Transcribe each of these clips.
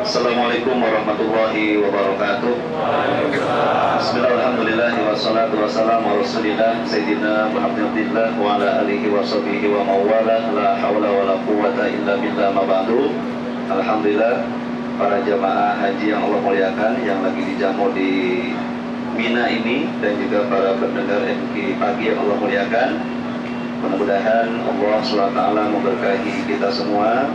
Assalamualaikum warahmatullahi wabarakatuh. Bismillahirrahmanirrahim. Wassalatu wassalamu ala Rasulillah Sayyidina Muhammadillah wa ala alihi wa sahbihi wa mawala. La hawla wa la quwwata illa billah, ma ba'du. Alhamdulillah, para jamaah haji yang Allah muliakan yang lagi dijamu di Mina ini, dan juga para pendengar MK Pagi yang Allah muliakan. Mudah-mudahan Allah SWT memberkahi kita semua,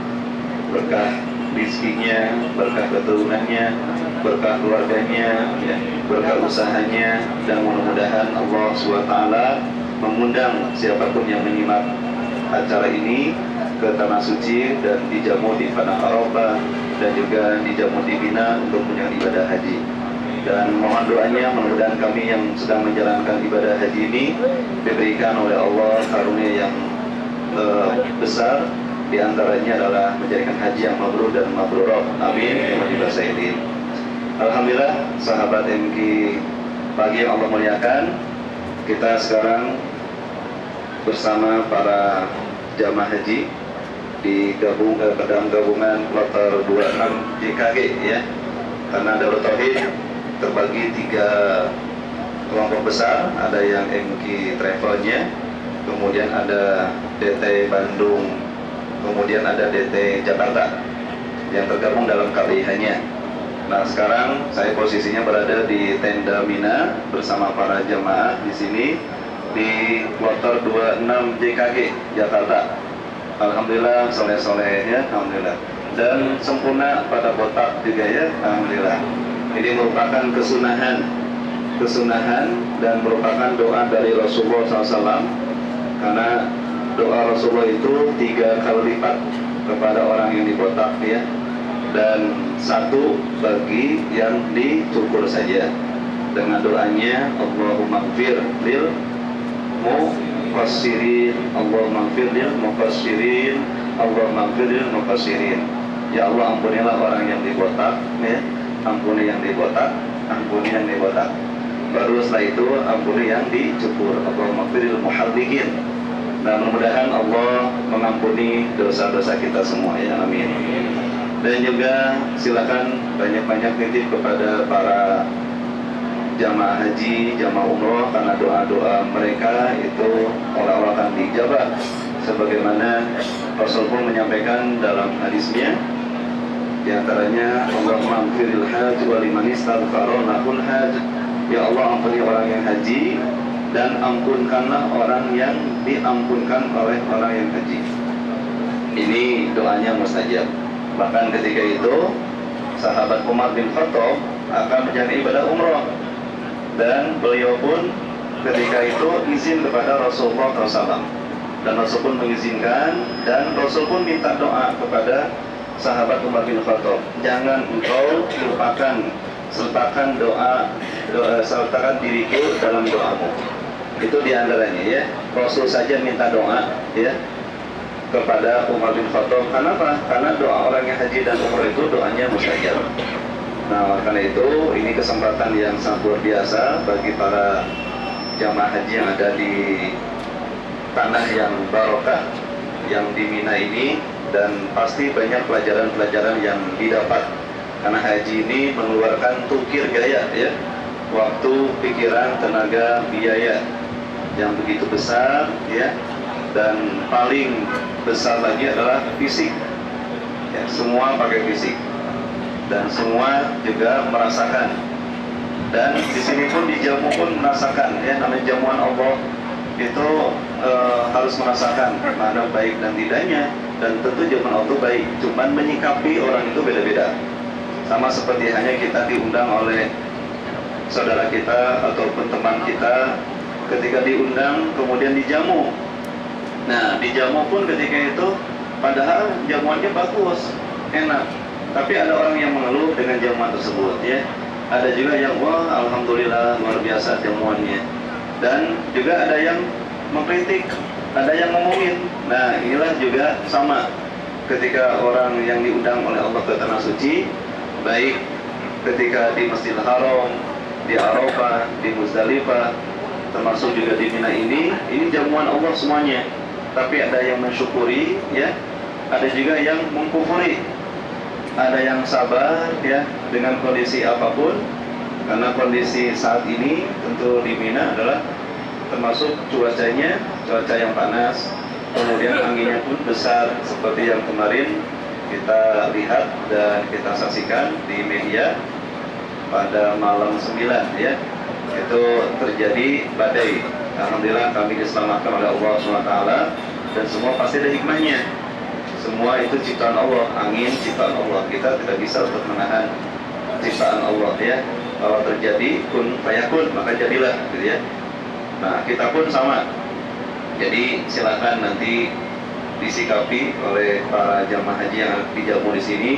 berkah rizkinya, berkah keturunannya, berkah keluarganya, ya, berkah usahanya, dan mudah-mudahan Allah SWT mengundang siapapun yang menyimak acara ini ke Tanah Suci dan dijamu di Padang Arafah dan juga dijamu di Mina untuk menjalankan ibadah haji. Dan mohon doanya, mudah-mudahan kami yang sedang menjalankan ibadah haji ini diberikan oleh Allah karunia yang besar. Di antaranya adalah menjadikan haji yang mabrur dan mabrurah. Amin. Alhamdulillah, sahabat MK Pagi yang Allah muliakan, kita sekarang bersama para jamaah haji di dalam gabungan kloter 26 JKG, ya. Karena Darut Tauhid terbagi 3 kelompok besar, ada yang MK Travelnya, kemudian ada DT Bandung, kemudian ada DT Jakarta yang tergabung dalam KBIH-nya. Nah, sekarang saya posisinya berada di tenda Mina bersama para jemaah di sini di kloter 26 JKG Jakarta. Alhamdulillah, soleh-soleh ya, alhamdulillah. Dan sempurna pada botak juga ya, alhamdulillah. Ini merupakan kesunahan dan merupakan doa dari Rasulullah SAW, karena doa Rasulullah itu 3 kali lipat kepada orang yang dibotak, ya, dan 1 bagi yang dicukur saja. Dengan doanya Allahumma gfir lil muqassirin, Allahumma gfir lil muqassirin, Allahumma gfir lil muqassirin. Ya Allah, ampunilah orang yang dibotak, ya, ampuni yang dibotak, ampuni yang dibotak. Baru setelah itu ampuni yang dicukur, Allahumma gfir lil muhalliqin. Dan mudah-mudahan Allah mengampuni dosa-dosa kita semua, ya, amin. Dan juga silakan banyak-banyak titip kepada para jamaah haji, jamaah umroh, karena doa-doa mereka itu Allah akan dijabah, sebagaimana Rasul pun menyampaikan dalam hadisnya, di antaranya Allahumma gfiril hajj wa liman istaghfara lahul hajj. Ya Allah, ampuni orang yang haji dan ampunkanlah orang yang diampunkan oleh orang yang haji. Ini doanya mustajab. Bahkan ketika itu sahabat Umar bin Khattab akan menjalani ibadah umroh, dan beliau pun ketika itu izin kepada Rasulullah SAW, dan Rasul pun mengizinkan, dan Rasul pun minta doa kepada sahabat Umar bin Khattab, jangan engkau lupakan, sertakan diriku dalam doamu. Itu diantaranya, ya, Rasul saja minta doa, ya, kepada Umar bin Khattab. Kenapa? Karena doa orang yang haji dan umroh itu doanya mustajab. Nah, karena itu ini kesempatan yang sangat luar biasa bagi para jamaah haji yang ada di tanah yang barokah, yang di Mina ini, dan pasti banyak pelajaran-pelajaran yang didapat. Karena haji ini mengeluarkan tukir gaya, ya, waktu, pikiran, tenaga, biaya yang begitu besar, ya, dan paling besar lagi adalah fisik, ya, semua pakai fisik dan semua juga merasakan. Dan di sini pun dijamu pun merasakan, ya, namanya jamuan Allah itu harus merasakan mana baik dan tidaknya, dan tentu jamuan Allah itu baik, cuman menyikapi orang itu beda-beda. Sama seperti hanya kita diundang oleh saudara kita ataupun teman kita, ketika diundang kemudian dijamu. Nah, dijamu pun ketika itu padahal jamuannya bagus, enak, tapi ada orang yang mengeluh dengan jamuan tersebut, ya. Ada juga yang wah, alhamdulillah luar biasa jamuannya. Dan juga ada yang mengkritik, ada yang ngomongin. Nah, inilah juga sama ketika orang yang diundang oleh Allah ke Tanah Suci, baik ketika di Masjidil Haram, di Arafah, di Muzdalifah, termasuk juga di Mina ini jamuan Allah semuanya. Tapi ada yang mensyukuri, ya, ada juga yang mengkufuri. ada yang sabar ya dengan kondisi apapun, karena kondisi saat ini tentu di Mina adalah termasuk cuacanya, cuaca yang panas, kemudian anginnya pun besar seperti yang kemarin kita lihat dan kita saksikan di media pada malam 9 ya, itu terjadi badai. Alhamdulillah kami diselamatkan oleh Allah SWT, dan semua pasti ada hikmahnya. Semua itu ciptaan Allah, angin ciptaan Allah, kita tidak bisa untuk menahan ciptaan Allah ya. Kalau terjadi kun fayakun, maka jadilah gitu ya. Nah kita pun sama. Jadi silakan nanti disikapi oleh para jamaah haji yang dijamu di sini,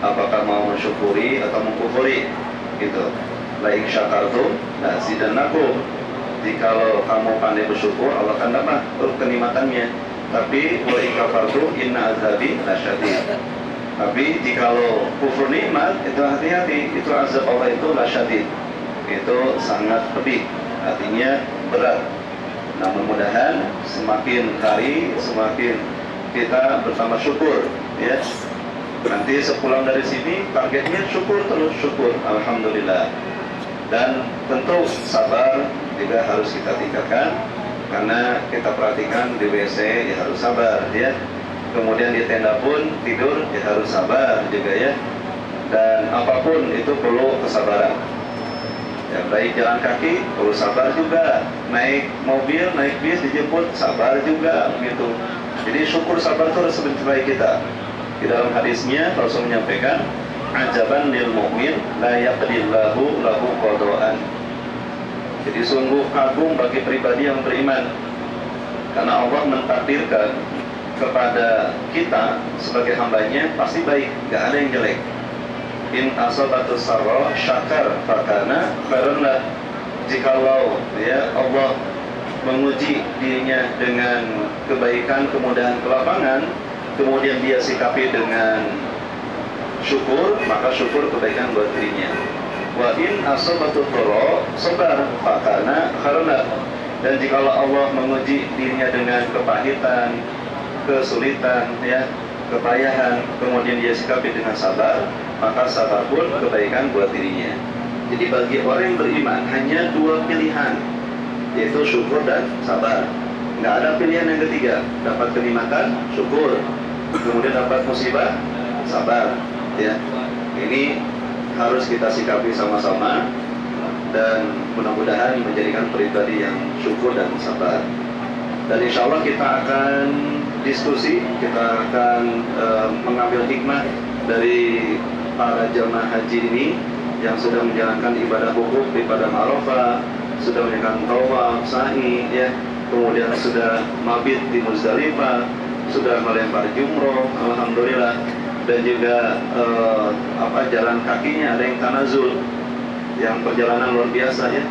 apakah mau mensyukuri atau mengkufuri gitu. La in syakartum la zidannakum. Jikalau kamu pandai bersyukur, Allah akan dapat kenikmatannya. Tapi wa in kafartum inna azabi lasyadid. Tapi jikalau kufur nikmat, itu hati-hati, itu azab Allah itu lasyadid. Itu sangat pedih, artinya berat. Nah mudah-mudahan semakin hari semakin kita bersama syukur ya. Nanti sepulang dari sini targetnya syukur terus, syukur, alhamdulillah. Dan tentu sabar juga harus kita tingkatkan, karena kita perhatikan di WC ya harus sabar ya. Kemudian di tenda pun tidur ya harus sabar juga ya. Dan apapun itu perlu kesabaran. Ya, baik jalan kaki perlu sabar juga, naik mobil, naik bis, dijemput sabar juga gitu. Jadi syukur sabar itu harus mencintai kita. Di dalam hadisnya Rasul menyampaikan, ajaban lil mu'min la yaqdillahu lahu qada'an. Jadi sungguh kagum bagi pribadi yang beriman, karena Allah mentakdirkan kepada kita sebagai hambanya pasti baik, gak ada yang jelek. In asabatus sarra syakar fakana khairan lah. Jikalau ya Allah menguji dirinya dengan kebaikan, kemudahan, kelapangan, kemudian dia sikapi dengan syukur, maka syukur kebaikan buat dirinya. Wa in asabatul dharra sabar fakana khairan lah. Dan jikalau Allah menguji dirinya dengan kepahitan, kesulitan ya, kepayahan, kemudian dia sikapi dengan sabar, maka sabar pun kebaikan buat dirinya. Jadi bagi orang yang beriman hanya dua pilihan, yaitu syukur dan sabar. Nggak ada pilihan yang ketiga. Dapat kenikmatan, syukur. Kemudian dapat musibah, sabar. Ya, ini harus kita sikapi sama-sama, dan mudah-mudahan menjadikan pribadi yang syukur dan sabar. Dan insya Allah kita akan diskusi, kita akan mengambil hikmah dari para jamaah haji ini yang sudah menjalankan ibadah wukuf di Padang Arafah, sudah menjalankan tawaf, sa'i, ya, kemudian sudah mabit di Muzdalifah, sudah melempar jumroh, alhamdulillah, dan juga jalan kakinya ada yang tanazul, yang perjalanan luar biasa ya,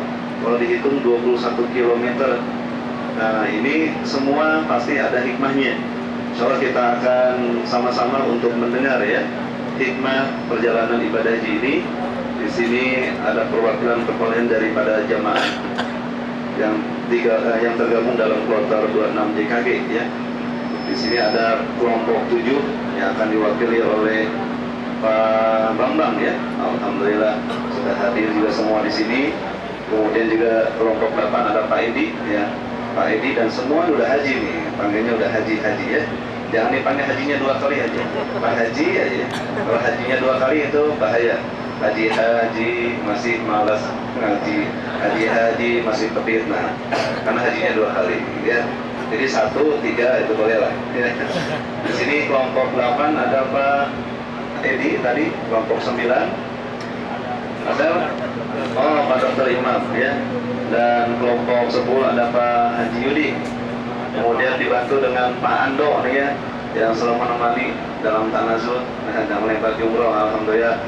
kalau dihitung 21 km. Nah ini semua pasti ada hikmahnya. Insyaallah kita akan sama-sama untuk mendengar ya hikmah perjalanan ibadah haji ini. Di sini ada perwakilan daripada jamaah yang tergabung dalam kloter 26 JKG ya. Di sini ada kelompok 7 yang akan diwakili oleh Pak Bambang ya. Alhamdulillah sudah hadir juga semua di sini. Kemudian juga kelompok 8 ada Pak Edi ya. Pak Edi dan semua udah haji nih, panggilnya udah haji ya. Jangan dipanggil hajinya 2 kali aja, Pak Haji aja. Kalau hajinya 2 kali itu bahaya. Haji masih malas ngaji, haji masih pedit, nah karena hajinya 2 kali ya. Jadi 1, 3 itu boleh lah ya. Di sini kelompok 8 ada Pak Edi tadi, kelompok 9 ada Pak Dr. Imam ya, dan kelompok 10 ada Pak Haji Yudi. Kemudian dibantu dengan Pak Ando nih ya, yang selalu menemani dalam tanazul dan melempar jumroh, alhamdulillah.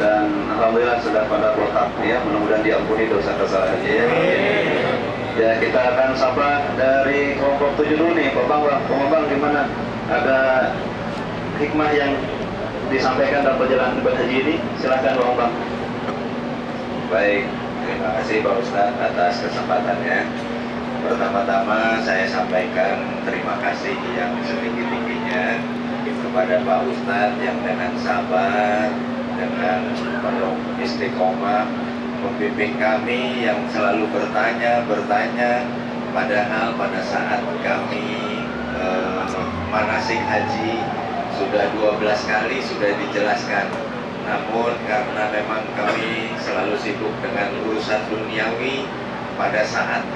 Dan alhamdulillah sudah pada berkah ya, mudah-mudahan diampuni dosa kesalahannya ya. Ya kita akan sapa dari kelompok 7 dulu nih, Pak Bang gimana? Ada hikmah yang disampaikan dalam perjalanan ibadah haji ini? Silakan Bang. Baik, terima kasih Pak Ustadz atas kesempatannya. Pertama-tama saya sampaikan terima kasih yang setinggi-tingginya kepada Pak Ustadz yang dengan sabar, dengan penuh istiqomah membimbing kami, yang selalu bertanya, padahal pada saat kami manasik haji sudah 12 kali sudah dijelaskan. Namun karena memang kami selalu sibuk dengan urusan duniawi, pada saat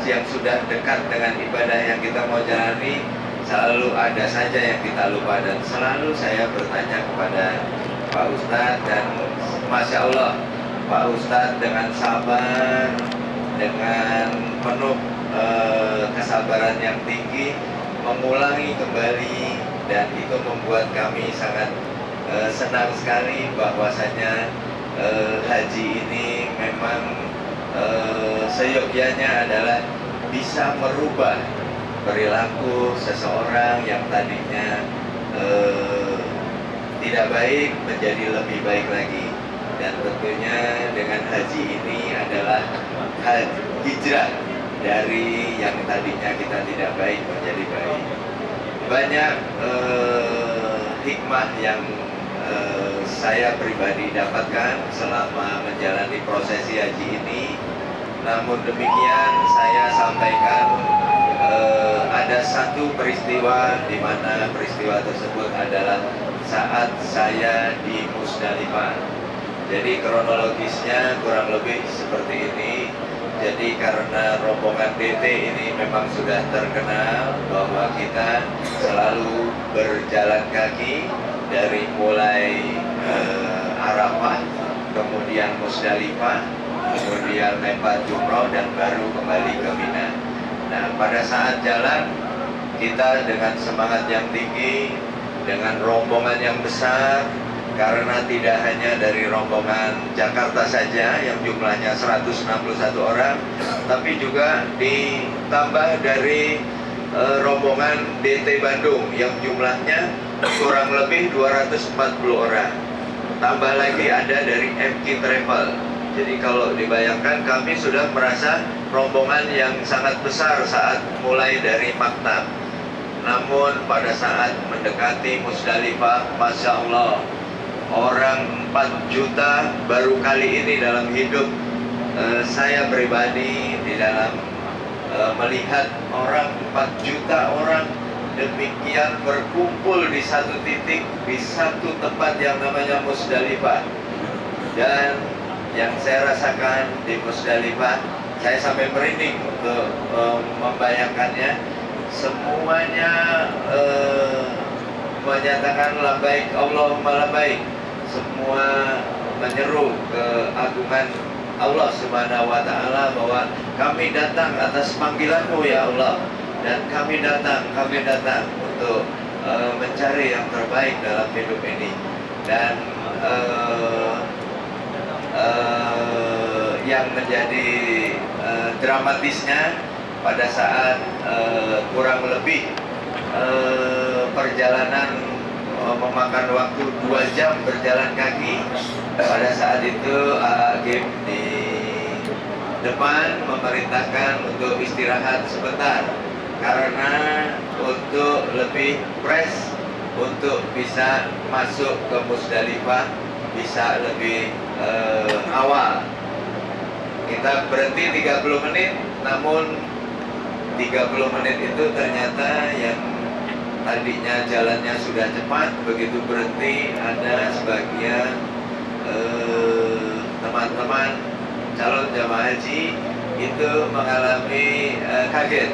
yang sudah dekat dengan ibadah yang kita mau jalani, selalu ada saja yang kita lupa, dan selalu saya bertanya kepada Pak Ustadz, dan Masya Allah Pak Ustadz dengan sabar, dengan penuh kesabaran yang tinggi mengulangi kembali, dan itu membuat kami sangat senang sekali bahwasanya haji ini memang seyogyanya adalah bisa merubah perilaku seseorang yang tadinya tidak baik menjadi lebih baik lagi. Dan tentunya dengan haji ini adalah hijrah dari yang tadinya kita tidak baik menjadi baik. Banyak hikmah yang saya pribadi dapatkan selama menjalani prosesi haji ini. Namun demikian saya sampaikan ada satu peristiwa di mana peristiwa tersebut adalah saat saya di Musdalifah. Jadi kronologisnya kurang lebih seperti ini. Jadi karena rombongan DT ini memang sudah terkenal bahwa kita selalu berjalan kaki dari mulai Arafah, kemudian Musdalifah, kemudian lempar jumroh, dan baru kembali ke Mina. Nah, pada saat jalan kita dengan semangat yang tinggi, dengan rombongan yang besar, karena tidak hanya dari rombongan Jakarta saja yang jumlahnya 161 orang, tapi juga ditambah dari rombongan DT Bandung yang jumlahnya kurang lebih 240 orang. Tambah lagi ada dari MK Travel. Jadi kalau dibayangkan, kami sudah merasa rombongan yang sangat besar saat mulai dari Maktab. Namun pada saat mendekati Musdalifah, Masya Allah, orang 4 juta baru kali ini dalam hidup saya pribadi di dalam melihat orang 4 juta orang demikian berkumpul di satu titik, di satu tempat yang namanya Musdalifah. Dan yang saya rasakan di Musdalifah, saya sampai merinding untuk membayangkannya. Semuanya menyatakan labbaik Allahumma labbaik. Semua menyeru keagungan Allah Subhanahu wa Ta'ala bahwa kami datang atas panggilanmu ya Allah, dan kami datang untuk mencari yang terbaik dalam hidup ini. Dan yang menjadi dramatisnya pada saat kurang lebih perjalanan memakan waktu 2 jam berjalan kaki, pada saat itu Agim di depan memerintahkan untuk istirahat sebentar karena untuk lebih fresh untuk bisa masuk ke Musdalifah bisa lebih awal. Kita berhenti 30 menit, namun 30 menit itu ternyata yang tadinya jalannya sudah cepat, begitu berhenti ada sebagian teman-teman calon jamaah haji itu mengalami kaget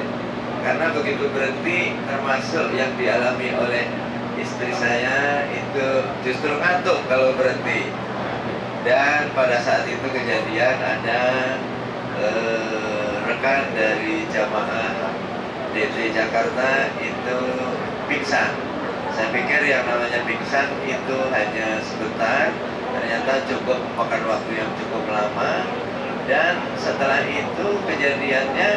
karena begitu berhenti, termasuk yang dialami oleh istri saya itu justru ngantuk kalau berhenti. Dan pada saat itu kejadian ada rekan dari jamaah DT Jakarta itu pingsan. Saya pikir yang namanya pingsan itu hanya sebentar, ternyata cukup makan waktu yang cukup lama. Dan setelah itu kejadiannya,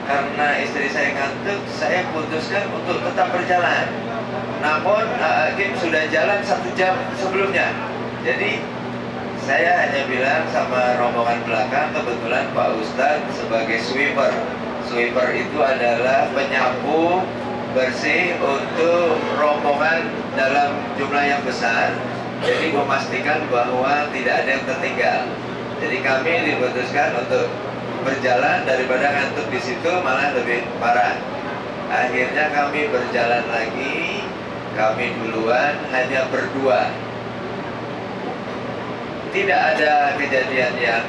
karena istri saya ngantuk, saya putuskan untuk tetap berjalan. Namun Hakim sudah jalan 1 jam sebelumnya. Jadi saya hanya bilang sama rombongan belakang, kebetulan Pak Ustadz sebagai sweeper. Sweeper itu adalah penyapu bersih untuk rombongan dalam jumlah yang besar. Jadi memastikan bahwa tidak ada yang tertinggal. Jadi kami diputuskan untuk berjalan daripada ngantuk di situ malah lebih parah. Akhirnya kami berjalan lagi, kami duluan hanya berdua. Tidak ada kejadian yang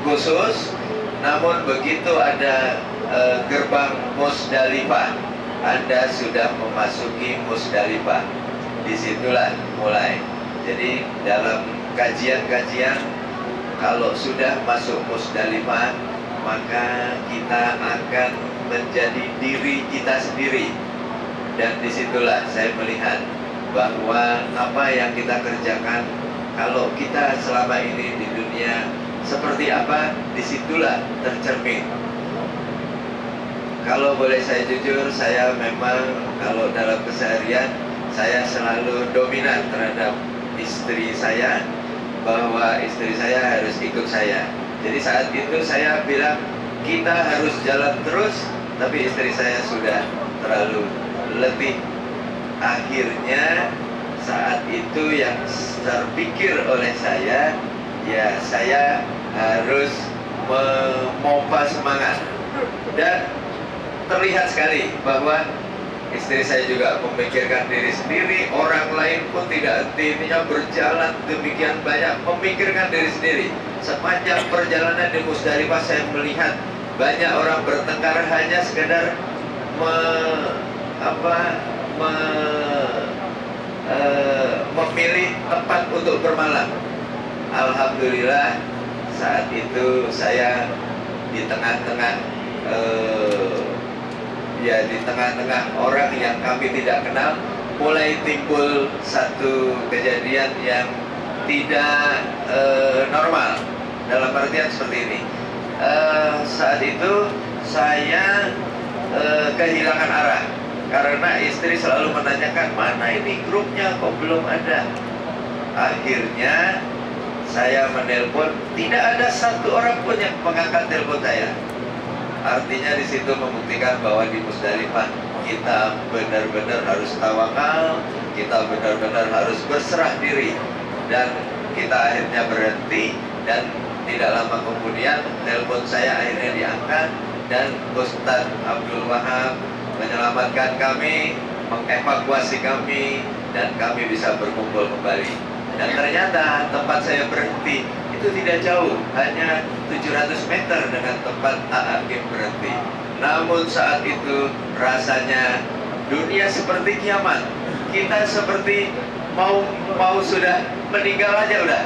khusus, namun begitu ada gerbang Musdalifah, Anda sudah memasuki Musdalifah. Disitulah mulai. Jadi dalam kajian-kajian, kalau sudah masuk Musdalifah, maka kita akan menjadi diri kita sendiri. Dan disitulah saya melihat bahwa apa yang kita kerjakan, kalau kita selama ini di dunia seperti apa, disitulah tercermin. Kalau boleh saya jujur, saya memang kalau dalam keseharian saya selalu dominan terhadap istri saya, bahwa istri saya harus ikut saya. Jadi saat itu saya bilang kita harus jalan terus, tapi istri saya sudah terlalu letih. Akhirnya saat itu yang terpikir oleh saya, ya saya harus memompa semangat. Dan terlihat sekali bahwa istri saya juga memikirkan diri sendiri, orang lain pun tidak henti-hentinya berjalan demikian banyak memikirkan diri sendiri. Sepanjang perjalanan di Musdalifah saya melihat banyak orang bertengkar hanya sekedar memilih tempat untuk bermalam. Alhamdulillah saat itu saya di tengah-tengah di tengah-tengah orang yang kami tidak kenal, mulai timbul satu kejadian yang tidak normal. Dalam artian seperti ini, saat itu saya kehilangan arah karena istri selalu menanyakan mana ini grupnya kok belum ada. Akhirnya saya menelpon, tidak ada satu orang pun yang mengangkat telepon saya. Artinya di situ membuktikan bahwa di Musdalifah kita benar-benar harus tawakal, kita benar-benar harus berserah diri, dan kita akhirnya berhenti. Dan tidak lama kemudian telepon saya akhirnya diangkat, dan Ustadz Abdul Wahab menyelamatkan kami, mengevakuasi kami, dan kami bisa berkumpul kembali. Dan ternyata tempat saya berhenti itu tidak jauh, hanya 700 meter dengan tempat Hakim berhenti. Namun saat itu rasanya dunia seperti kiamat. Kita seperti mau sudah meninggal aja udah.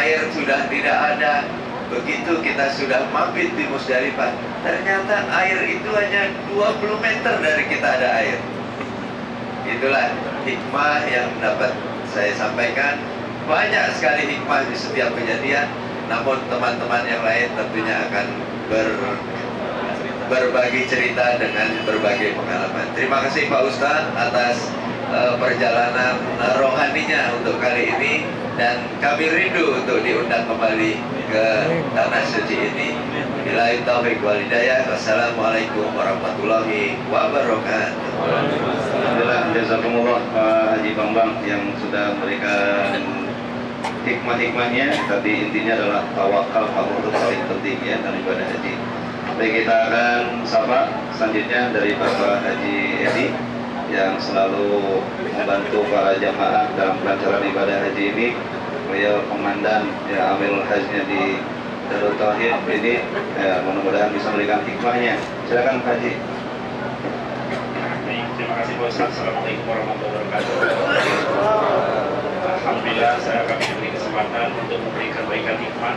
Air sudah tidak ada. Begitu kita sudah mabit di Musdalifah, ternyata air itu hanya 20 meter dari kita ada air. Itulah hikmah yang dapat saya sampaikan. Banyak sekali hikmah di setiap kejadian, namun teman-teman yang lain tentunya akan berbagi cerita dengan berbagai pengalaman. Terima kasih Pak Ustadz atas perjalanan rohaninya untuk kali ini, dan kami rindu untuk diundang kembali ke tanah suci ini. Billahi taufiq wal hidayah. Wassalamualaikum warahmatullahi wabarakatuh. Alhamdulillah, jazakumullah Pak Haji Bambang yang sudah memberikan hikmah-hikmahnya. Tapi intinya adalah tawakal, itu paling penting ya dalam ibadah haji. Baik, kita akan sapa selanjutnya dari Bapak Haji Edi yang selalu membantu para jamaah dalam pelancaran ibadah haji ini. Beliau komandan ya Amirul Hajnya di Darut Tauhid ini, mudah-mudahan bisa memberikan hikmahnya. Silakan Pak Haji. Terima kasih Pak Ustadz. Assalamualaikum warahmatullahi wabarakatuh. Alhamdulillah saya kami diberi kesempatan untuk memberikan baikan hikmah.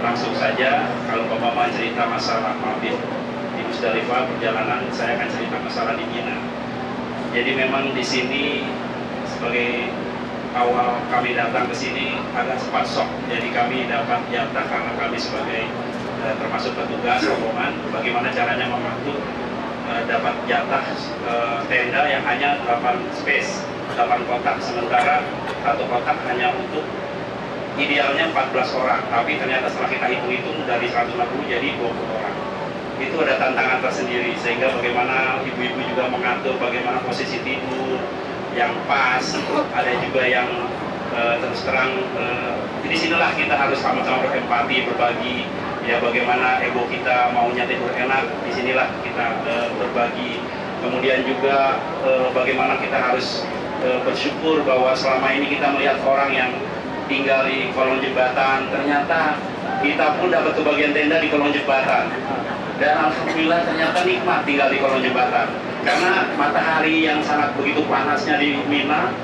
Langsung saja, kalau Bapak mau cerita masalah mabit di Musdalifah perjalanan, saya akan cerita masalah di Mina. Jadi memang di sini sebagai awal kami datang ke sini agak sempat shock. Jadi kami dapat jatah karena kami sebagai termasuk petugas rombongan, bagaimana caranya membantu dapat jatah tenda yang hanya 8 space, 8 kotak, sementara satu kotak hanya untuk idealnya 14 orang, tapi ternyata setelah kita hitung-hitung dari 150 jadi 20 orang. itu ada tantangan tersendiri, sehingga bagaimana ibu-ibu juga mengatur bagaimana posisi tidur yang pas. Ada juga yang terus terang di sinilah kita harus sama-sama berempati, berbagi ya, bagaimana ego kita maunya tidur enak, di sinilah kita berbagi. Kemudian juga bagaimana kita harus bersyukur bahwa selama ini kita melihat orang yang tinggal di kolong jembatan, ternyata kita pun dapat kebagian tenda di kolong jembatan. Dan alhamdulillah ternyata nikmat tinggal di kolong jembatan, karena matahari yang sangat begitu panasnya di Mina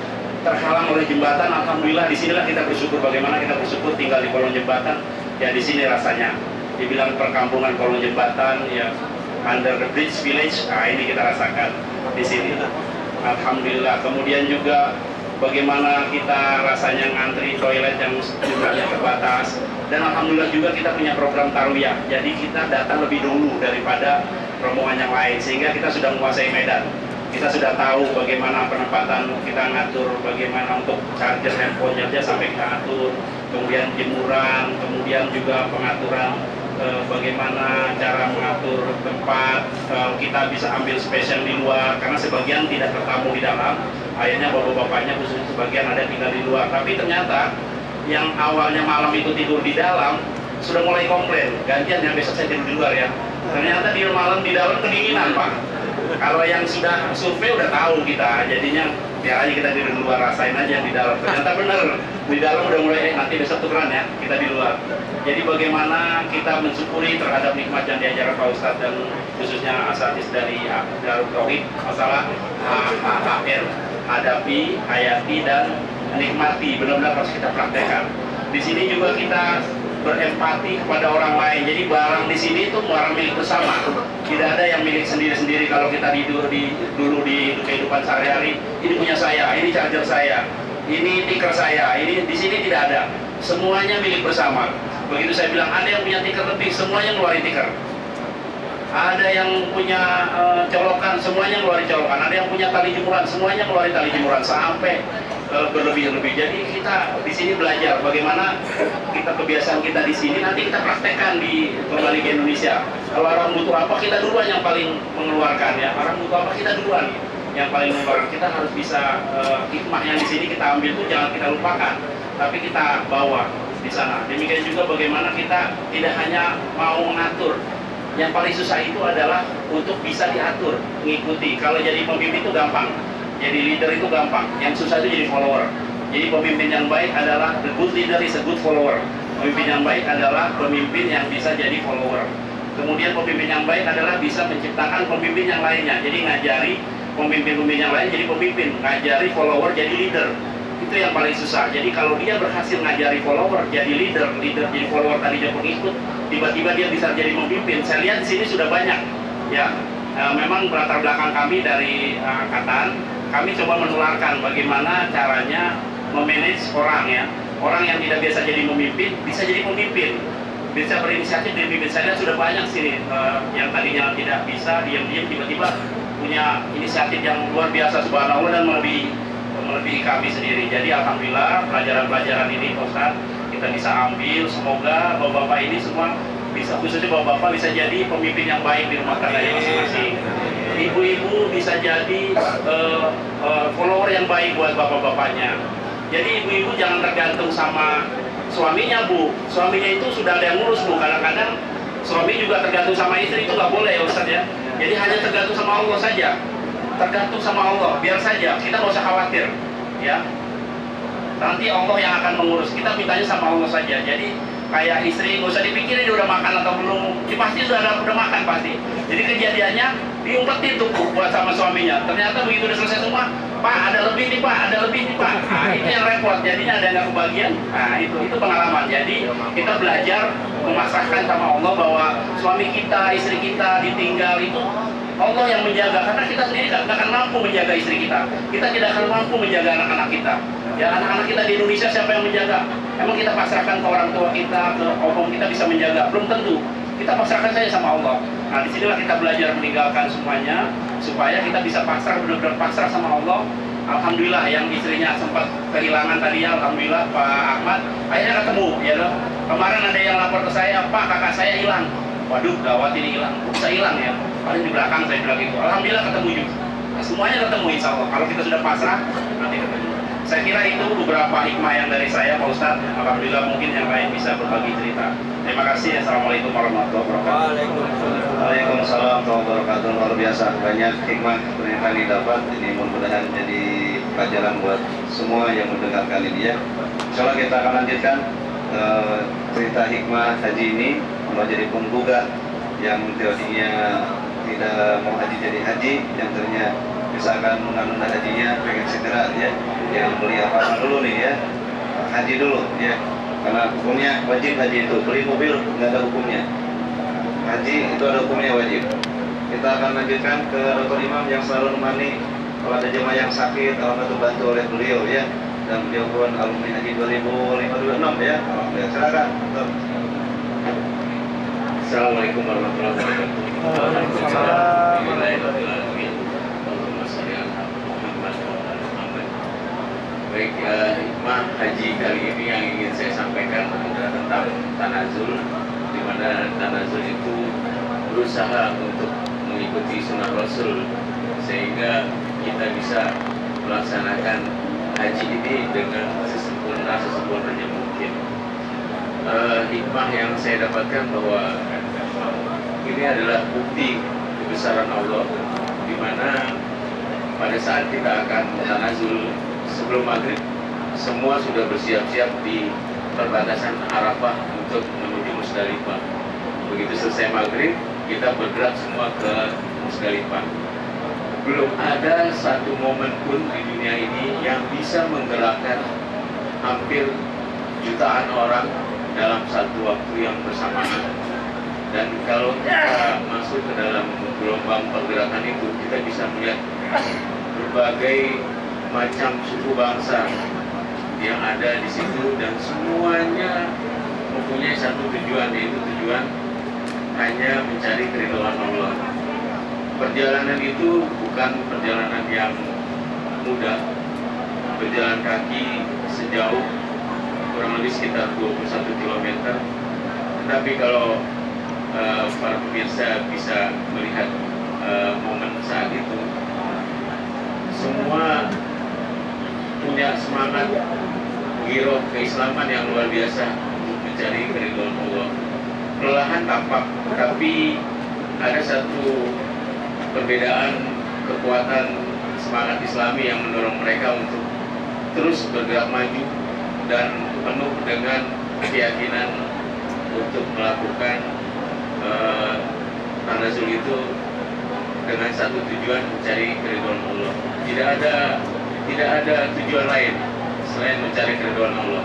terhalang oleh jembatan. Alhamdulillah di sinilah kita bersyukur, bagaimana kita bersyukur tinggal di kolong jembatan. Ya di sini rasanya dibilang perkampungan kolong jembatan ya, under the bridge village. Nah ini kita rasakan di sini. Alhamdulillah. Kemudian juga bagaimana kita rasanya ngantri toilet yang jumlahnya terbatas. Dan alhamdulillah juga kita punya program tarwiyah. Jadi kita datang lebih dulu daripada rombongan yang lain, sehingga kita sudah menguasai medan. Kita sudah tahu bagaimana penempatan kita ngatur, bagaimana untuk charger handphone aja sampai kita atur, kemudian jemuran, kemudian juga pengaturan bagaimana cara mengatur tempat. Kita bisa ambil space yang di luar, karena sebagian tidak tertamu di dalam. Akhirnya bapak-bapaknya khusus sebagian ada tinggal di luar. Tapi ternyata yang awalnya malam itu tidur di dalam sudah mulai komplain, gantian yang besok saya tidur di luar ya. Ternyata di malam di dalam kedinginan Pak. Kalau yang sudah survei udah tahu kita, jadinya biar aja kita tidur di luar, rasain aja di dalam. Ternyata bener, di dalam udah mulai nanti besok tukeran ya, kita di luar. Jadi bagaimana kita mensyukuri terhadap nikmat yang diajarkan Pak Ustadz dan khususnya asatidz dari Darut Tauhid, masalah HHR, hadapi, hayati, dan nikmati, benar-benar harus kita praktekkan. Di sini juga kita berempati kepada orang lain. Jadi barang di sini itu barang milik bersama. Tidak ada yang milik sendiri-sendiri. Kalau kita dulu di kehidupan sehari-hari, ini punya saya, ini charger saya, ini tiker saya, ini di sini tidak ada. Semuanya milik bersama. Begitu saya bilang ada yang punya tiker lebih, semuanya ngeluarin tiker. Ada yang punya colokan, semuanya ngeluarin colokan. Ada yang punya tali jemuran, semuanya ngeluarin tali jemuran sampai berlebih-lebih. Jadi kita di sini belajar bagaimana kita kebiasaan kita di sini nanti kita praktekkan di kembali ke Indonesia. Kalau orang butuh apa, kita duluan yang paling mengeluarkan ya. Orang butuh apa, kita duluan yang paling mengeluarkan. Kita harus bisa hikmah yang di sini kita ambil itu jangan kita lupakan, tapi kita bawa di sana. Demikian juga bagaimana kita tidak hanya mau mengatur. Yang paling susah itu adalah untuk bisa diatur, mengikuti. Kalau jadi pemimpin itu gampang. Jadi leader itu gampang, yang susah itu jadi follower. Jadi pemimpin yang baik adalah the good leader is a good follower. Pemimpin yang baik adalah pemimpin yang bisa jadi follower. Kemudian pemimpin yang baik adalah bisa menciptakan pemimpin yang lainnya. Jadi ngajari pemimpin-pemimpin yang lain jadi pemimpin, ngajari follower jadi leader. Itu yang paling susah. Jadi kalau dia berhasil ngajari follower jadi leader jadi follower tadinya pengikut, tiba-tiba dia bisa jadi pemimpin. Saya lihat di sini sudah banyak ya. Memang latar belakang kami dari angkatan, kami coba menularkan bagaimana caranya memanage orang ya. Orang yang tidak biasa jadi pemimpin, bisa jadi pemimpin. Bisa berinisiatif jadi pemimpin. Saya lihat sudah banyak sini yang tadinya tidak bisa, diam-diam tiba-tiba punya inisiatif yang luar biasa, subhanallah, dan melebihi kami sendiri. Jadi alhamdulillah pelajaran-pelajaran ini Ustaz kita bisa ambil. Semoga bapak-bapak ini semua bisa, khususnya bapak-bapak bisa jadi pemimpin yang baik di rumah tangganya masing-masing. Ibu-ibu bisa jadi follower yang baik buat bapak-bapaknya. Jadi ibu-ibu jangan tergantung sama suaminya Bu. Suaminya itu sudah ada yang ngurus Bu. Kadang-kadang suami juga tergantung sama istri, itu nggak boleh ya Ustaz ya. Jadi hanya tergantung sama Allah saja. Tergantung sama Allah, biar saja, kita nggak usah khawatir ya. Nanti Allah yang akan mengurus, kita mintanya sama Allah saja. Jadi kayak istri nggak usah dipikirin dia udah makan atau belum, dia pasti udah makan pasti. Jadi kejadiannya diumpetin tuh buat sama suaminya. Ternyata begitu udah selesai semua, Pak ada lebih nih Pak, ada lebih nih Pak. Nah, itu yang repot, jadinya ada yang nggak kebagian. Nah itu pengalaman. Jadi kita belajar memasrahkan sama Allah bahwa suami kita, istri kita ditinggal itu Allah yang menjaga, karena kita sendiri tidak akan mampu menjaga istri kita. Kita tidak akan mampu menjaga anak-anak kita. Ya anak-anak kita di Indonesia siapa yang menjaga? Emang kita pasrahkan ke orang tua kita, ke om kita bisa menjaga? Belum tentu. Kita pasrahkan saja sama Allah. Nah disinilah kita belajar meninggalkan semuanya supaya kita bisa pasrah, benar-benar pasrah sama Allah. Alhamdulillah yang istrinya sempat kehilangan tadi ya, alhamdulillah Pak Ahmad akhirnya ketemu ya loh. Kemarin ada yang lapor ke saya, Pak kakak saya hilang. waduh gawat ini hilang, kok bisa hilang ya? Paling di belakang saya bilang gitu. Alhamdulillah ketemu juga. Nah, semuanya ketemu insya Allah. Kalau kita sudah pasrah, nanti ketemu. Saya kira itu beberapa hikmah yang dari saya, Pak Ustadz. Alhamdulillah mungkin yang lain bisa berbagi cerita. Terima kasih. Assalamualaikum warahmatullahi wabarakatuh. Waalaikumsalam warahmatullahi wabarakatuh. Luar biasa banyak hikmah yang kami dapat. Ini mudah-mudahan jadi pelajaran buat semua yang mendengarkan ini ya. Insya Allah kita akan lanjutkan cerita hikmah haji ini. Kalau jadi pembuka yang teorinya tidak mau haji jadi haji, yang ternyata misalkan menunda hajinya pengen segera ya, yang beli apa dulu nih ya, haji dulu ya, karena hukumnya wajib haji itu. Beli mobil nggak ada hukumnya, haji itu ada hukumnya wajib. Kita akan lanjutkan ke Dr. Imam yang selalu menemani kalau ada jemaah yang sakit, alhamdulillah dibantu oleh beliau ya, dan beliau pun alumni haji 2005-2006 ya. Alhamdulillah, silakan Dr. Assalamualaikum warahmatullahi wabarakatuh. Baik, hikmah haji kali ini yang ingin saya sampaikan adalah tentang tanazul, di mana tanazul itu berusaha untuk mengikuti sunnah Rasul sehingga kita bisa melaksanakan haji ini dengan sesempurnanya mungkin. Hikmah yang saya dapatkan bahwa ini adalah bukti kebesaran Allah, di mana pada saat kita akan tanazul sebelum maghrib, semua sudah bersiap-siap di perbatasan Arafah untuk menuju Musdalifah. Begitu selesai maghrib, kita bergerak semua ke Musdalifah. Belum ada satu momen pun di dunia ini yang bisa menggerakkan hampir jutaan orang dalam satu waktu yang bersamaan. Dan kalau kita masuk ke dalam gelombang pergerakan itu, kita bisa melihat berbagai macam suku bangsa yang ada di situ, dan semuanya mempunyai satu tujuan, yaitu tujuan hanya mencari keridhaan Allah. Perjalanan itu bukan perjalanan yang mudah, berjalan kaki sejauh kurang lebih sekitar 21 km. Tetapi kalau para pemirsa bisa melihat momen saat itu, semua punya semangat giroh keislaman yang luar biasa untuk mencari keridhaan Allah. Perlahan tampak, tapi ada satu perbedaan kekuatan semangat Islami yang mendorong mereka untuk terus bergerak maju dan penuh dengan keyakinan untuk melakukan tanazul itu dengan satu tujuan, mencari keridhaan Allah. Tidak ada tujuan lain selain mencari keridhaan Allah.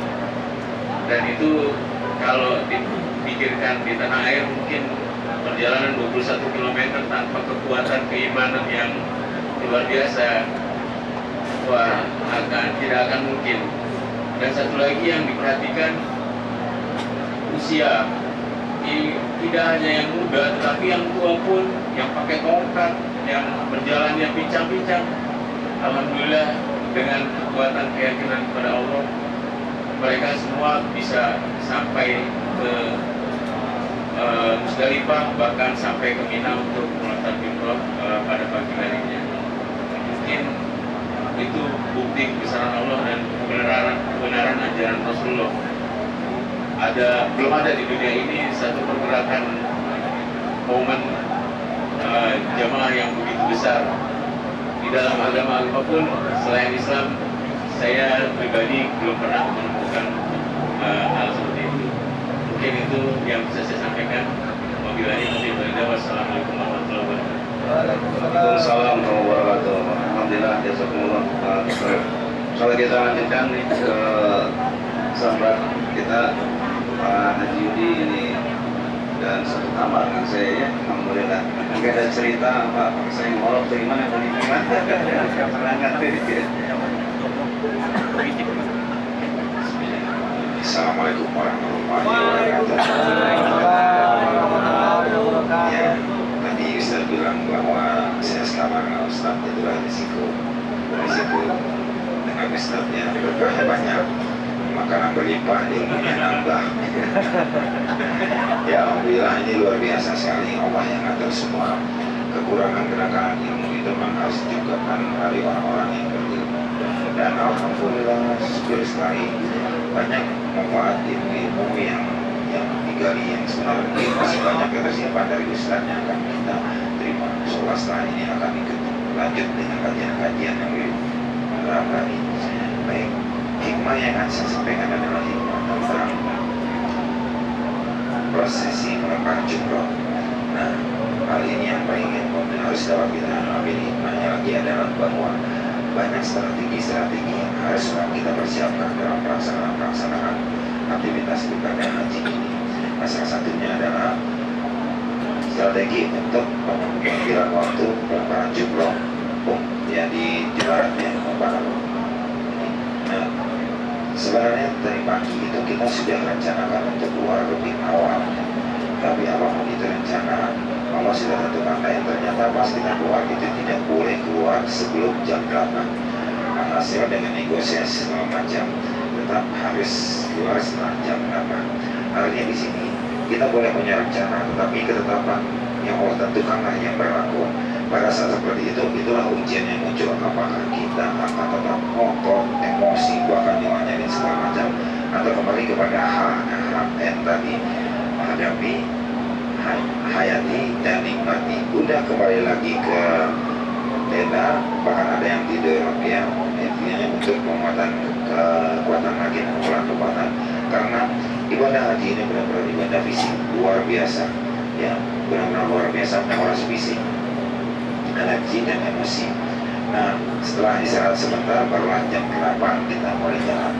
Dan itu kalau dipikirkan di tanah air, mungkin perjalanan 21 km tanpa kekuatan keimanan yang luar biasa, tidak akan mungkin. Dan satu lagi yang diperhatikan, usia. Tidak hanya yang muda, tetapi yang tua pun, yang pakai tongkat, yang berjalannya pincang-pincang. Alhamdulillah, dengan kekuatan keyakinan kepada Allah, mereka semua bisa sampai ke Musdalifah, bahkan sampai ke Mina untuk melontar jumroh pada pagi harinya. Mungkin itu bukti kebesaran Allah dan kebenaran ajaran Rasulullah. Belum ada di dunia ini satu pergerakan momen jamaah yang begitu besar di dalam agama apapun selain Islam. Saya pribadi belum pernah menemukan hal seperti itu. Mungkin itu yang bisa saya sampaikan. Wassalamualaikum warahmatullahi wabarakatuh. Waalaikumsalam warahmatullahi wabarakatuh. Alhamdulillah, jazakumullah. Kalau kita lanjutkan nih ke sahabat kita Pak Haji Yudi ini, dan satu kamar dengan saya ya, alhamdulillah. Mungkin ada cerita Pak, saya ngolok dari mana dari mana? Assalamualaikum warahmatullahi wabarakatuh. Ya, tadi Ustaz bilang bahwa saya sekarang Ustaz itulah risiko dengan Ustaznya berkah banyak. makanan berlimpah, ilmunya nambah. Ya alhamdulillah, ini luar biasa sekali, Allah yang ngatur semua. Kekurangan kenakalan ilmu itu memang harus diungkapkan dari orang-orang yang berilmu. Dan alhamdulillah syukur sekali banyak manfaat ilmu-ilmu yang digali, yang sebenarnya masih banyak yang tersimpan dari ustaz yang akan kita terima. Insyaallah setelah ini akan ikut lanjut dengan kajian-kajian yang lebih menerapkan. Baik, hikmah yang akan saya sampaikan adalah hikmah tentang prosesi melempar jumroh. Nah, hal ini yang paling harus dapat kita ambil hikmahnya lagi adalah bahwa banyak strategi-strategi yang harus kita persiapkan dalam pelaksanaan aktivitas ibadah haji ini. Nah, salah satunya adalah strategi untuk pengambilan waktu pelemparan jumroh, ya di Jemaratnya Mubarak. Nah, sebenarnya dari pagi itu kita sudah rencanakan untuk keluar lebih awal, tapi apapun itu rencana, Allah sudah tentukan lain. Ternyata pas kita keluar itu tidak boleh keluar sebelum jam 8. Hasil dengan negosiasi segala macam, tetap harus keluar setelah jam 8. Artinya di sini kita boleh punya rencana, tetapi ketetapan yang Allah tentukanlah yang berlaku. Pada saat seperti itu, itulah ujian yang muncul. Apakah kita akan tetap ngotot, emosi, bahkan nyala-nyalain segala macam, atau kembali kepada HM tadi, menghadapi, hayati, dan nikmati. Udah kembali lagi ke tenda, bahkan ada yang tidur, ya, intinya untuk penguatan kekuatan lagi, mengulang kekuatan. Karena ibadah haji ini benar-benar ibadah fisik luar biasa, ya, benar-benar luar biasa, menguras fisik, energi dan emosi. Nah, setelah istirahat sebentar, barulah jam 8 kita mulai jalan.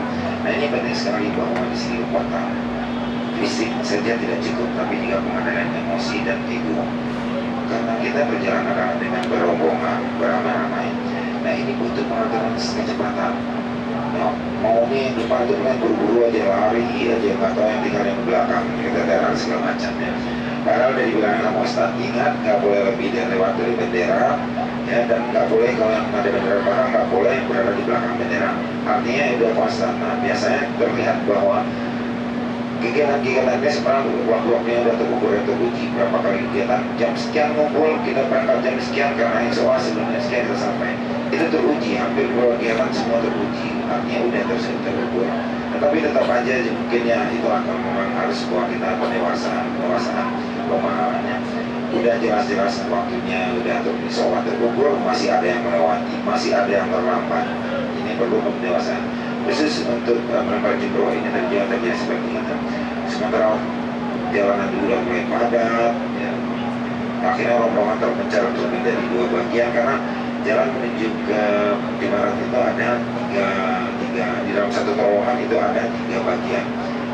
Nah, ini penting sekali bahwa di sini kekuatan fisik saja tidak cukup, tapi juga pengendalian emosi dan ego. Karena kita berjalan adalah dengan berombongan, beramai-ramai. Nah, ini butuh pengaturan kecepatan. Nah, maunya yang depan itu kan buru-buru aja, lari aja, nggak tahu yang tinggal yang belakang, kita darah segala macamnya. Padahal dari bilangan sama Ustaz, ingat nggak boleh lebih dari lewat dari bendera, ya, dan nggak boleh kalau yang ada bendera belakang nggak boleh berada di belakang bendera. Artinya itu konstan. Nah, biasanya terlihat bahwa kegiatan-kegiatannya sekarang waktu-waktunya udah terukur, teruji berapa kali kegiatan, jam sekian ngumpul, kita berangkat jam sekian karena insya sebelumnya sekian kita sampai. Itu teruji, hampir kegiatan semua teruji, artinya udah terukur. Tetapi tetap aja mungkin ya itu akan memang harus buat kita pendewasaan pemahamannya. Udah jelas-jelas waktunya, udah sholat terukur, masih ada yang melewati, masih ada yang terlambat. Ini perlu pendewasaan. Khusus untuk melempar jumroh ini terjadi seperti itu. Sementara jalanan udah mulai padat, ya, akhirnya rombongan terpencar untuk menjadi 2 bagian karena jalan menuju ke Jemarat itu ada tiga di dalam satu terowongan itu ada 3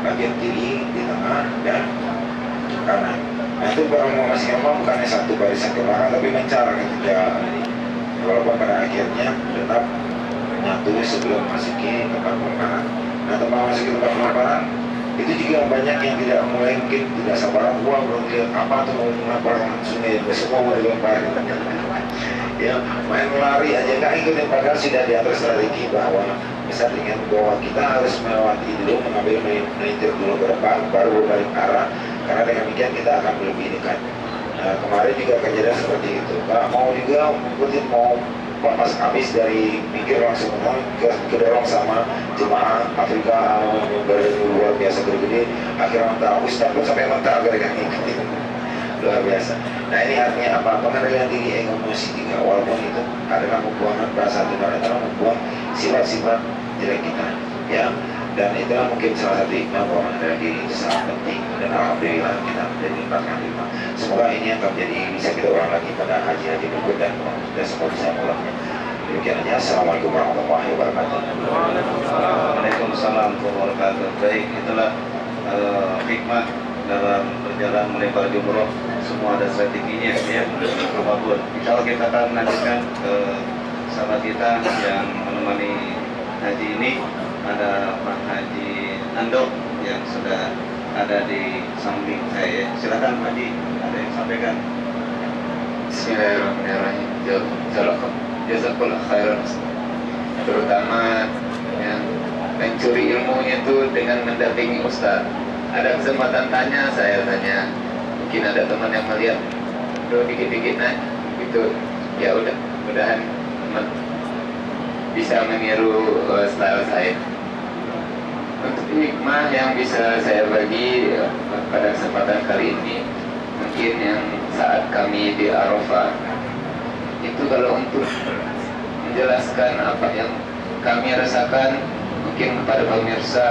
bagian kiri, di tengah, dan kanan. Nah, itu barang mau masih bukannya satu barisan ke belakang, tapi mencar ketika ini. Walaupun pada akhirnya tetap menyatu sebelum masuki tempat pelemparan. Nah, tempat masuki tempat pelemparan itu juga banyak yang tidak mulai, mungkin tidak sabaran, wah belum lihat apa tuh mau melempar langsung ya, semua mau dilempar. Ya, main lari aja nggak ikutin, padahal sudah diatur strategi bahwa bisa dengan bahwa kita harus melewati dulu, mengambil melintir dulu ke depan, baru berbalik arah, karena dengan demikian kita akan lebih dekat. Nah, kemarin juga kejadian seperti itu. Nah, mau juga ikutin, mau pas habis dari pinggir langsung ke dorong sama jemaah Afrika dari luar biasa gede-gede, akhirnya mental Ustaz pun sampai mental gara-gara ngikutin, luar biasa. Nah, ini artinya apa? Pengendalian diri, emosi juga, walaupun itu adalah membuang perasaan benar, adalah membuang sifat-sifat jelek kita, ya. Dan itulah mungkin salah satu hikmah bahwa mengendalikan diri itu sangat penting, dan alhamdulillah kita menjadi 4 kali. Semoga ini akan jadi bisa kita ulang lagi pada haji-haji berikut dan semua bisa mulainya. Demikian aja. Assalamualaikum warahmatullahi wabarakatuh. Waalaikumsalam warahmatullahi wabarakatuh. Baik, itulah hikmah dalam berjalan melempar jumroh. Semua ada strateginya, ya, apapun. Insya Allah kita akan lanjutkan ke sahabat kita yang menemani haji ini. Ada Pak Haji Ando yang sudah ada di samping saya. Silakan Pak Haji, ada yang sampaikan. Bismillahirrahmanirrahim. Jazakallah khairan. Terutama yang mencuri ilmunya itu dengan mendampingi Ustaz. Ada kesempatan tanya, saya tanya. Mungkin ada teman yang melihat dikit-dikit gitu. Ya udah, mudahan teman bisa meniru style saya. Untuk hikmah yang bisa saya bagi pada kesempatan kali ini, mungkin yang saat kami di Arafah itu, kalau untuk menjelaskan apa yang kami rasakan, mungkin kepada pemirsa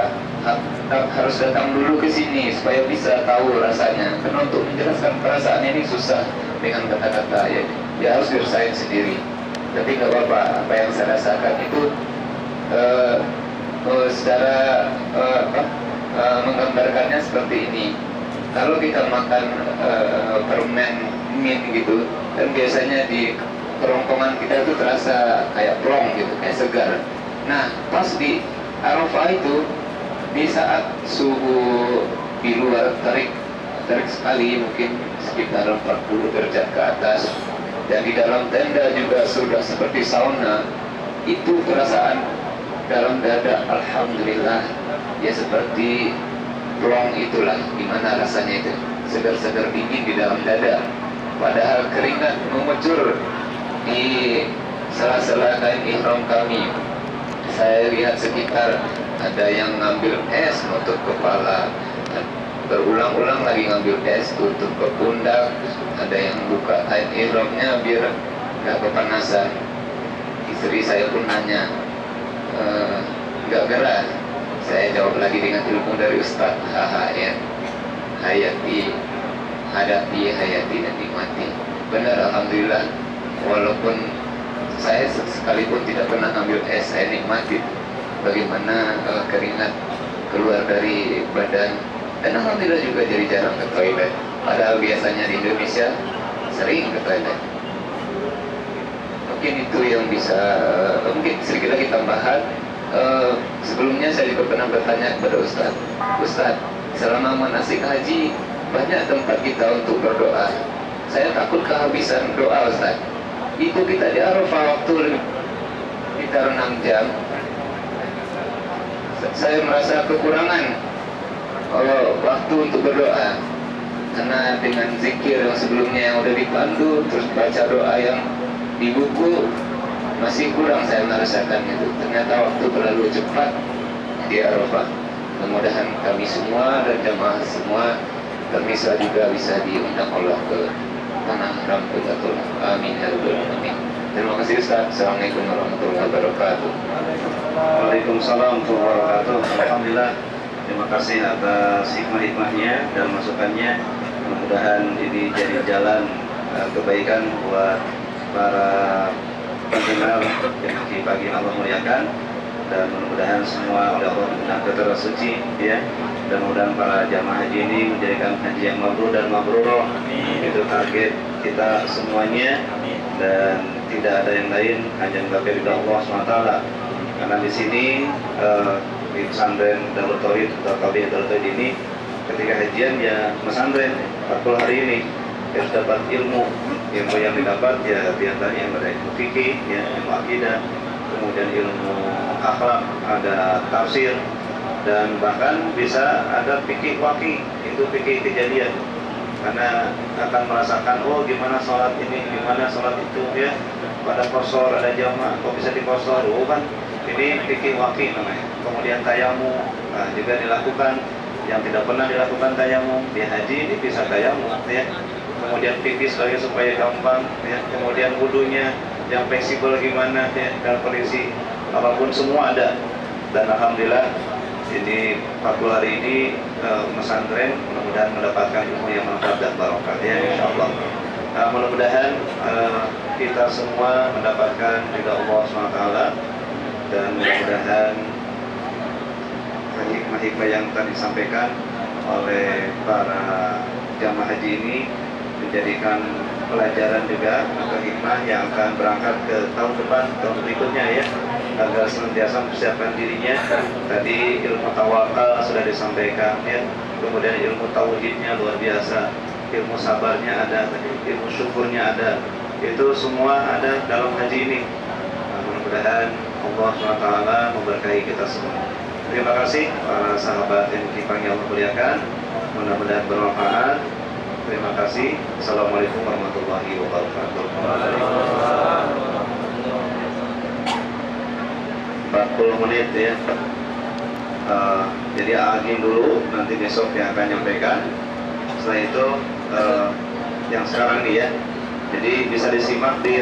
harus datang dulu ke sini supaya bisa tahu rasanya. Karena untuk menjelaskan perasaan ini susah dengan kata-kata, ya harus dirasain sendiri. Tapi nggak apa-apa, apa yang saya rasakan itu secara menggambarkannya seperti ini. Kalau kita makan permen mint gitu, kan biasanya di kerongkongan kita itu terasa kayak plong gitu, kayak segar. Nah, pas di Arafah itu, di saat suhu di luar terik sekali, mungkin sekitar 40 derajat ke atas, dan di dalam tenda juga sudah seperti sauna, itu perasaan dalam dada, alhamdulillah, ya seperti plong itulah, gimana rasanya itu, segar-segar dingin di dalam dada. Padahal keringat mengucur di sela-sela kain ihram kami. Saya lihat sekitar ada yang ngambil es nutup kepala, berulang-ulang lagi ngambil es tutup ke pundak, ada yang buka kain ihramnya biar nggak kepanasan. Istri saya pun nanya, nggak gerah. Saya jawab lagi dengan ilmu dari Ustaz, ya, hayati, hadapi, hayati dan nikmati. Benar, alhamdulillah, walaupun saya sekalipun tidak pernah ambil es, saya nikmati bagaimana keringat keluar dari badan. Dan alhamdulillah juga jadi jarang ke toilet, padahal biasanya di Indonesia sering ke toilet. Mungkin itu yang bisa, mungkin sedikit lagi tambahan. Sebelumnya saya juga pernah bertanya kepada Ustaz, selama manasik haji banyak tempat kita untuk berdoa. Saya takut kehabisan doa, Ustaz. Itu kita di Arafah waktu sekitar 6 jam, saya merasa kekurangan waktu untuk berdoa. Karena dengan zikir yang sebelumnya yang udah dipandu, terus baca doa yang di buku, masih kurang saya merasakan itu. Ternyata waktu terlalu cepat di Arafah. Mudah-mudahan kami semua dan jamaah semua, pemirsa juga bisa diundang Allah ke tanah haram Baitullah. Amin ya rabbal alamin. Terima kasih Ustaz. Assalamualaikum warahmatullahi wabarakatuh. Waalaikumsalam warahmatullahi wabarakatuh. Alhamdulillah, terima kasih atas hikmah-hikmahnya dan masukannya. Mudah-mudahan ini jadi jalan kebaikan buat para pendengar yang di pagi Allah muliakan, dan mudah-mudahan semua oleh Allah diundang ke tanah suci, ya. Dan mudah-mudahan para jamaah haji ini menjadikan haji yang mabrur dan mabruroh. Itu target kita semuanya, dan tidak ada yang lain hanya menggapai ridha Allah SWT. Karena di sini di pesantren Darut Tauhid atau KB Darut Tauhid ini, ketika hajian ya pesantren 40 hari ini harus dapat ilmu yang didapat, ya diantaranya yang ada ilmu fikih, ya, ilmu akidah, kemudian ilmu akhlak, ada tafsir, dan bahkan bisa ada fikih waqi, itu fikih kejadian. Karena akan merasakan, oh gimana sholat ini, gimana sholat itu, ya, pada kosor, ada jamaah, kok bisa dikosor, oh kan ini fikih waqi namanya. Kemudian tayamum juga dilakukan, yang tidak pernah dilakukan tayamum di haji ini bisa tayamum, ya. Kemudian pipis lagi supaya gampang, ya. Kemudian wudunya yang fleksibel gimana, ya, dan kondisi apapun semua ada. Dan alhamdulillah jadi 40 hari ini pesantren mudah-mudahan mendapatkan ilmu yang manfaat dan barokah, ya, insyaallah. Mudah-mudahan kita semua mendapatkan ridha Allah SWT, dan mudah-mudahan hikmah-hikmah yang tadi disampaikan oleh para jamaah haji ini menjadikan pelajaran juga atau hikmah yang akan berangkat ke tahun depan, tahun berikutnya, ya, agar senantiasa mempersiapkan dirinya. Tadi ilmu tawakal sudah disampaikan, ya, kemudian ilmu tauhidnya luar biasa, ilmu sabarnya ada, ilmu syukurnya ada, itu semua ada dalam haji ini. Mudah-mudahan Allah SWT memberkahi kita semua. Terima kasih para sahabat yang Allah muliakan. Mudah-mudahan bermanfaat. Terima kasih. Assalamualaikum warahmatullahi wabarakatuh. 40 menit ya. Jadi Aging dulu, nanti besok yang akan nyampaikan. Setelah itu yang sekarang nih ya. Jadi bisa disimak di